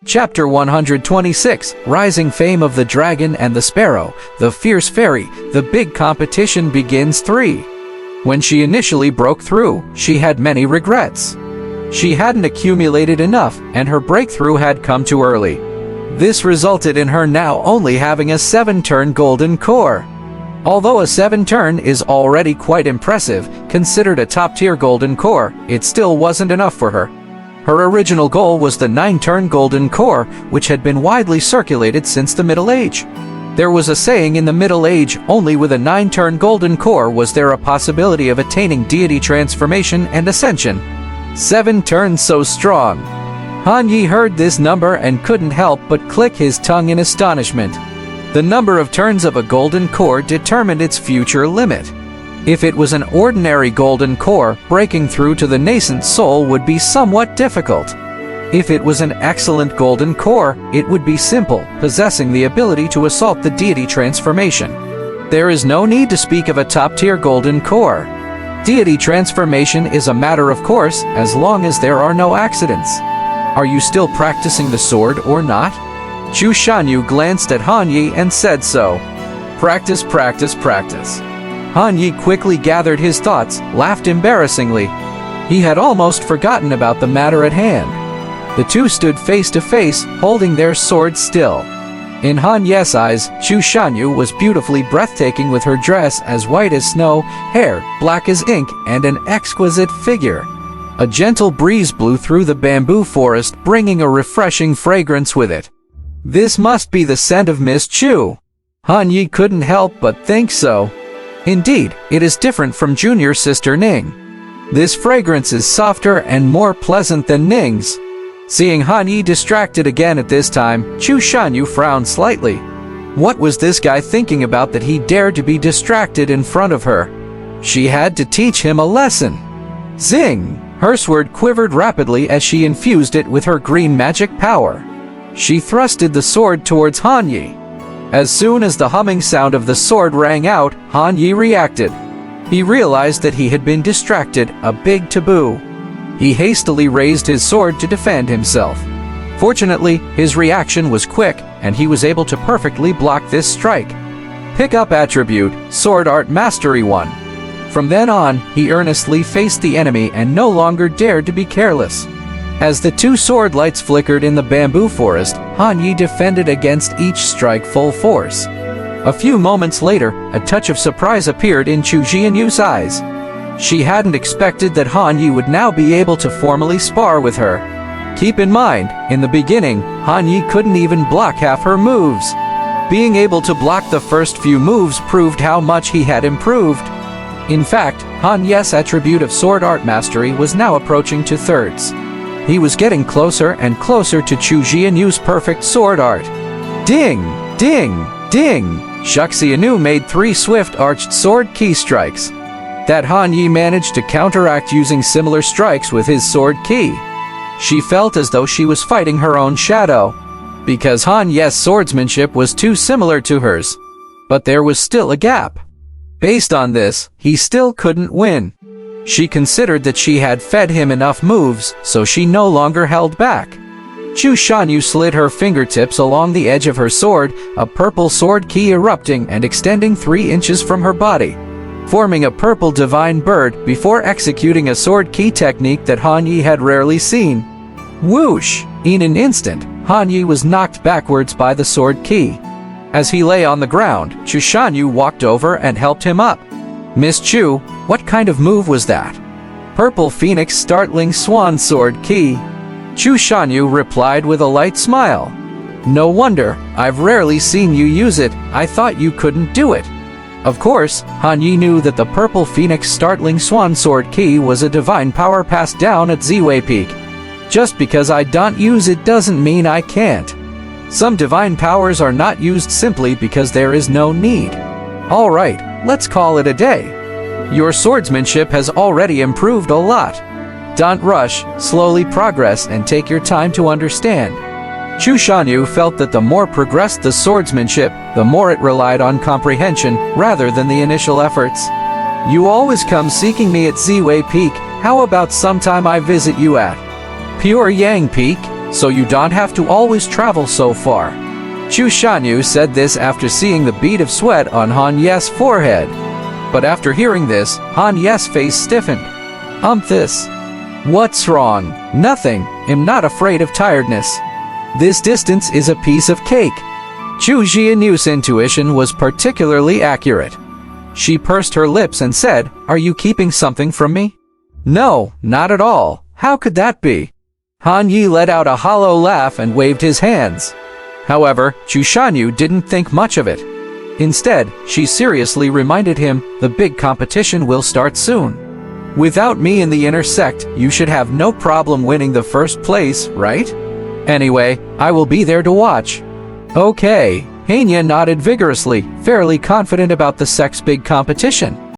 Chapter 126, Rising Fame of the Dragon and the Sparrow, the Fierce Fairy, the Big Competition Begins 3. When she initially broke through, she had many regrets. She hadn't accumulated enough, and her breakthrough had come too early. This resulted in her now only having a 7-turn golden core. Although a 7-turn is already quite impressive, considered a top-tier golden core, it still wasn't enough for her. Her original goal was the 9-turn golden core, which had been widely circulated since the Middle Age. There was a saying in the Middle Age, only with a 9-turn golden core was there a possibility of attaining deity transformation and ascension. 7 turns so strong. Han Yi heard this number and couldn't help but click his tongue in astonishment. The number of turns of a golden core determined its future limit. If it was an ordinary golden core, breaking through to the nascent soul would be somewhat difficult. If it was an excellent golden core, it would be simple, possessing the ability to assault the deity transformation. There is no need to speak of a top-tier golden core. Deity transformation is a matter of course, as long as there are no accidents. Are you still practicing the sword or not? Chu Shanyu glanced at Han Yi and said so. Practice, practice, practice. Han Yi quickly gathered his thoughts, laughed embarrassingly. He had almost forgotten about the matter at hand. The two stood face to face, holding their swords still. In Han Ye's eyes, Chu Shanyu was beautifully breathtaking with her dress as white as snow, hair black as ink, and an exquisite figure. A gentle breeze blew through the bamboo forest, bringing a refreshing fragrance with it. This must be the scent of Miss Chu. Han Yi couldn't help but think so. Indeed, it is different from junior sister Ning. This fragrance is softer and more pleasant than Ning's. Seeing Han Yi distracted again at this time, Chu Shanyu frowned slightly. What was this guy thinking about that he dared to be distracted in front of her? She had to teach him a lesson. Zing! Her sword quivered rapidly as she infused it with her green magic power. She thrusted the sword towards Han Yi. As soon as the humming sound of the sword rang out, Han Yi reacted. He realized that he had been distracted, a big taboo. He hastily raised his sword to defend himself. Fortunately, his reaction was quick, and he was able to perfectly block this strike. Pick up attribute, Sword Art Mastery 1. From then on, he earnestly faced the enemy and no longer dared to be careless. As the two sword lights flickered in the bamboo forest, Han Yi defended against each strike full force. A few moments later, a touch of surprise appeared in Chu Jianyu's eyes. She hadn't expected that Han Yi would now be able to formally spar with her. Keep in mind, in the beginning, Han Yi couldn't even block half her moves. Being able to block the first few moves proved how much he had improved. In fact, Han Yi's attribute of Sword Art Mastery was now approaching 2/3. He was getting closer and closer to Chu Jianyu's perfect sword art. Ding! Ding! Ding! Xiaxianu made 3 swift arched sword key strikes. That Han Yi managed to counteract using similar strikes with his sword key. She felt as though she was fighting her own shadow, because Han Yi's swordsmanship was too similar to hers. But there was still a gap. Based on this, he still couldn't win. She considered that she had fed him enough moves, so she no longer held back. Chu Shanyu slid her fingertips along the edge of her sword, a purple sword key erupting and extending 3 inches from her body, forming a purple divine bird before executing a sword key technique that Han Yi had rarely seen. Whoosh! In an instant, Han Yi was knocked backwards by the sword key. As he lay on the ground, Chu Shanyu walked over and helped him up. Miss Chu, what kind of move was that? Purple Phoenix Startling Swan Sword Key. Chu Shanyu replied with a light smile. No wonder, I've rarely seen you use it, I thought you couldn't do it. Of course, Han Yi knew that the Purple Phoenix Startling Swan Sword Key was a divine power passed down at Ziwei Peak. Just because I don't use it doesn't mean I can't. Some divine powers are not used simply because there is no need. Alright, let's call it a day. Your swordsmanship has already improved a lot. Don't rush, slowly progress and take your time to understand. Chu Shanyu felt that the more progressed the swordsmanship, the more it relied on comprehension rather than the initial efforts. You always come seeking me at Ziwei Peak, how about sometime I visit you at Pure Yang Peak? so you don't have to always travel so far. Chu Shanyu said this after seeing the bead of sweat on Han Ye's forehead. But after hearing this, Han Ye's face stiffened. This. What's wrong? Nothing. I'm not afraid of tiredness. This distance is a piece of cake. Chu Jianyu's intuition was particularly accurate. She pursed her lips and said, "Are you keeping something from me?" "No, not at all. How could that be?" Han Yi let out a hollow laugh and waved his hands. However, Chu Shanyu didn't think much of it. Instead, she seriously reminded him, "The big competition will start soon. Without me in the inner sect, you should have no problem winning the first place, right? Anyway, I will be there to watch." Okay, Hania nodded vigorously, fairly confident about the sect's big competition.